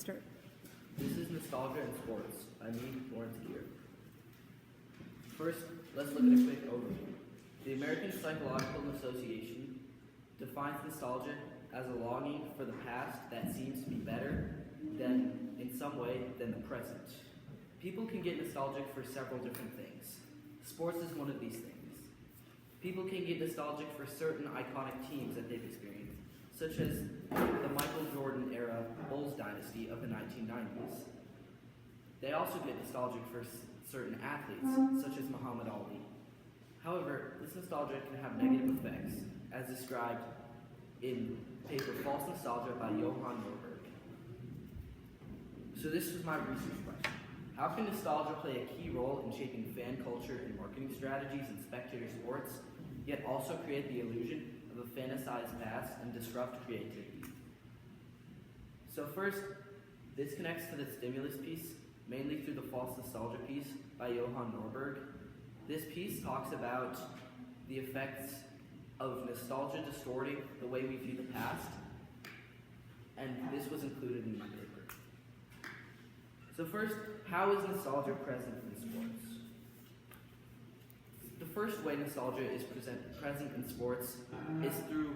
start. This is Nostalgia in Sports by me, Geer. First, let's look at a quick overview. The American Psychological Association defines nostalgia as a longing for the past that seems to be better than, in some way, than the present. People can get nostalgic for several different things. Sports is one of these things. People can get nostalgic for certain iconic teams that they've experienced, such as the Michael Jordan era Bulls dynasty of the 1990s. They also get nostalgic for certain athletes, such as Muhammad Ali. However, this nostalgia can have negative effects, as described in paper False Nostalgia by Johann Norberg. So this was my research question. How can nostalgia play a key role in shaping fan culture and marketing strategies in spectator sports, yet also create the illusion of a fantasized past and disrupt creativity? So first, this connects to the stimulus piece, mainly through the false nostalgia piece by Johann Norberg. This piece talks about the effects of nostalgia distorting the way we view the past, and this was included in my paper. So first, how is nostalgia present in sports? The first way nostalgia is present in sports is through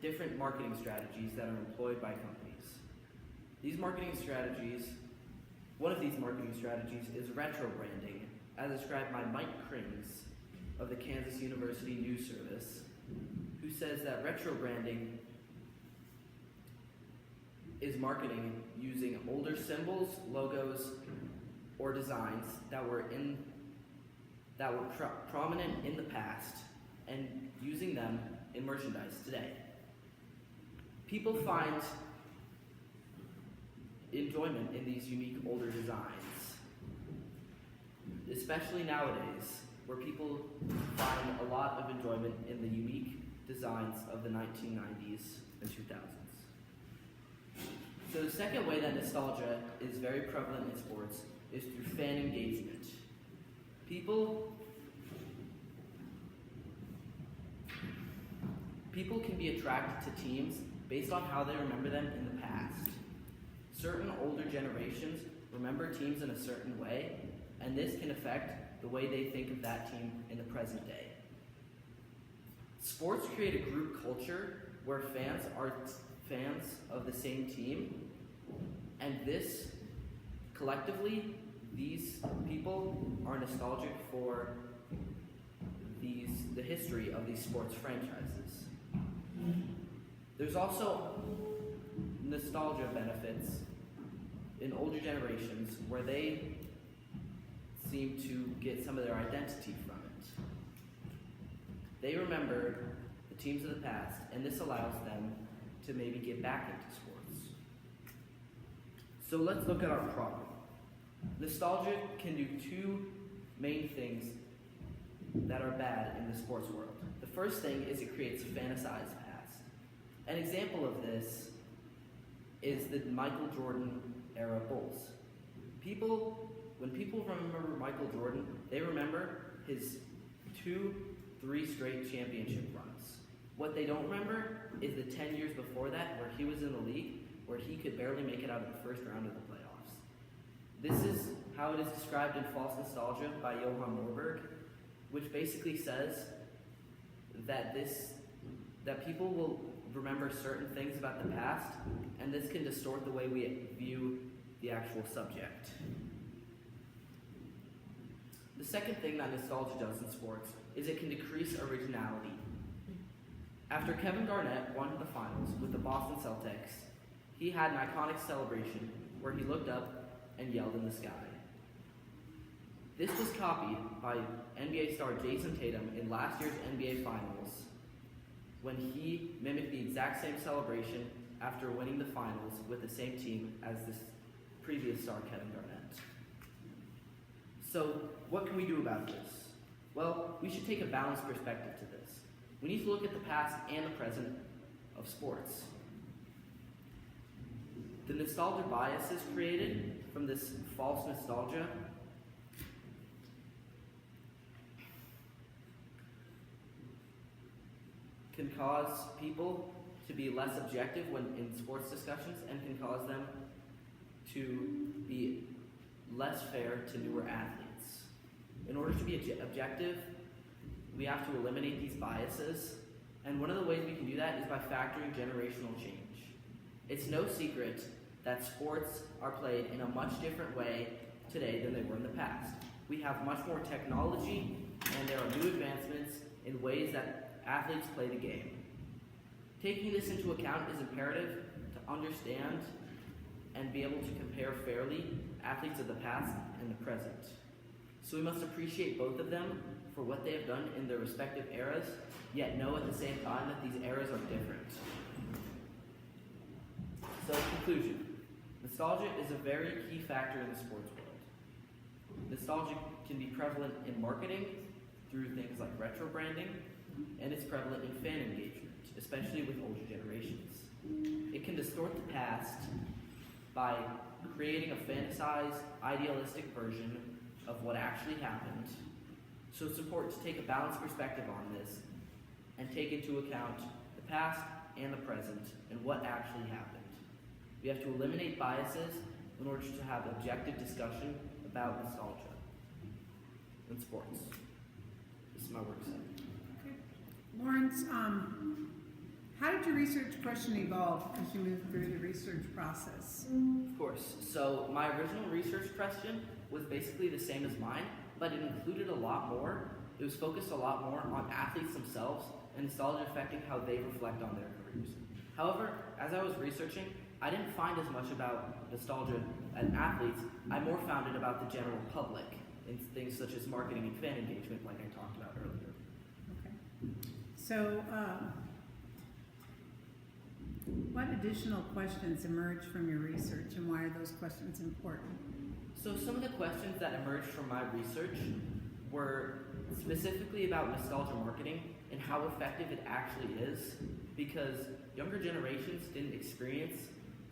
different marketing strategies that are employed by companies. These marketing strategies, one of these marketing strategies is retro branding, as described by Mike Krings of the Kansas University News Service, who says that retro branding is marketing using older symbols, logos, or designs that were prominent in the past and using them in merchandise today. People find enjoyment in these unique older designs, especially nowadays, where people find a lot of enjoyment in the unique designs of the 1990s and 2000s. So the second way that nostalgia is very prevalent in sports is through fan engagement. People can be attracted to teams based on how they remember them in the past. Certain older generations remember teams in a certain way, and this can affect the way they think of that team in the present day. Sports create a group culture where fans are fans of the same team, and this, collectively, these people are nostalgic for the history of these sports franchises. There's also nostalgia benefits in older generations where they seem to get some of their identity from it. They remember the teams of the past, and this allows them to maybe get back into sports. So let's look at our problem. Nostalgia can do two main things that are bad in the sports world. The first thing is it creates a fantasized past. An example of this is the Michael Jordan era Bulls. When people remember Michael Jordan, they remember his 2-3 straight championship runs. What they don't remember is the 10 years before that where he was in the league, where he could barely make it out of the first round of the playoffs. This is how it is described in False Nostalgia by Johann Norberg, which basically says that people will remember certain things about the past, and this can distort the way we view the actual subject. The second thing that nostalgia does in sports is it can decrease originality. After Kevin Garnett won the finals with the Boston Celtics, he had an iconic celebration where he looked up and yelled in the sky. This was copied by NBA star Jason Tatum in last year's NBA Finals when he mimicked the exact same celebration after winning the finals with the same team as this previous star, Kevin Garnett. So, what can we do about this? Well, we should take a balanced perspective to this. We need to look at the past and the present of sports. The nostalgia biases created from this false nostalgia can cause people to be less objective when in sports discussions and can cause them to be less fair to newer athletes. In order to be objective, we have to eliminate these biases, and one of the ways we can do that is by factoring generational change. It's no secret that sports are played in a much different way today than they were in the past. We have much more technology, and there are new advancements in ways that athletes play the game. Taking this into account is imperative to understand and be able to compare fairly athletes of the past and the present. So we must appreciate both of them for what they have done in their respective eras, yet know at the same time that these eras are different. So, conclusion. Nostalgia is a very key factor in the sports world. Nostalgia can be prevalent in marketing through things like retro branding, and it's prevalent in fan engagement, especially with older generations. It can distort the past by creating a fantasized, idealistic version of what actually happened. So it's important to take a balanced perspective on this and take into account the past and the present and what actually happened. We have to eliminate biases in order to have objective discussion about nostalgia in sports. This is my work set. Okay. Lawrence, how did your research question evolve as you moved through the research process? Of course. So my original research question was basically the same as mine, but it included a lot more. It was focused a lot more on athletes themselves and nostalgia affecting how they reflect on their careers. However, as I was researching, I didn't find as much about nostalgia and athletes. I more found it about the general public in things such as marketing and fan engagement, like I talked about earlier. Okay. So, what additional questions emerged from your research, and why are those questions important? So some of the questions that emerged from my research were specifically about nostalgia marketing and how effective it actually is, because younger generations didn't experience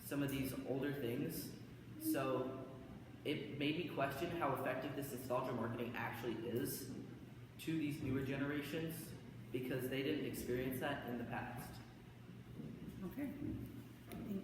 some of these older things. So it made me question how effective this nostalgia marketing actually is to these newer generations, because they didn't experience that in the past. Okay, thank you.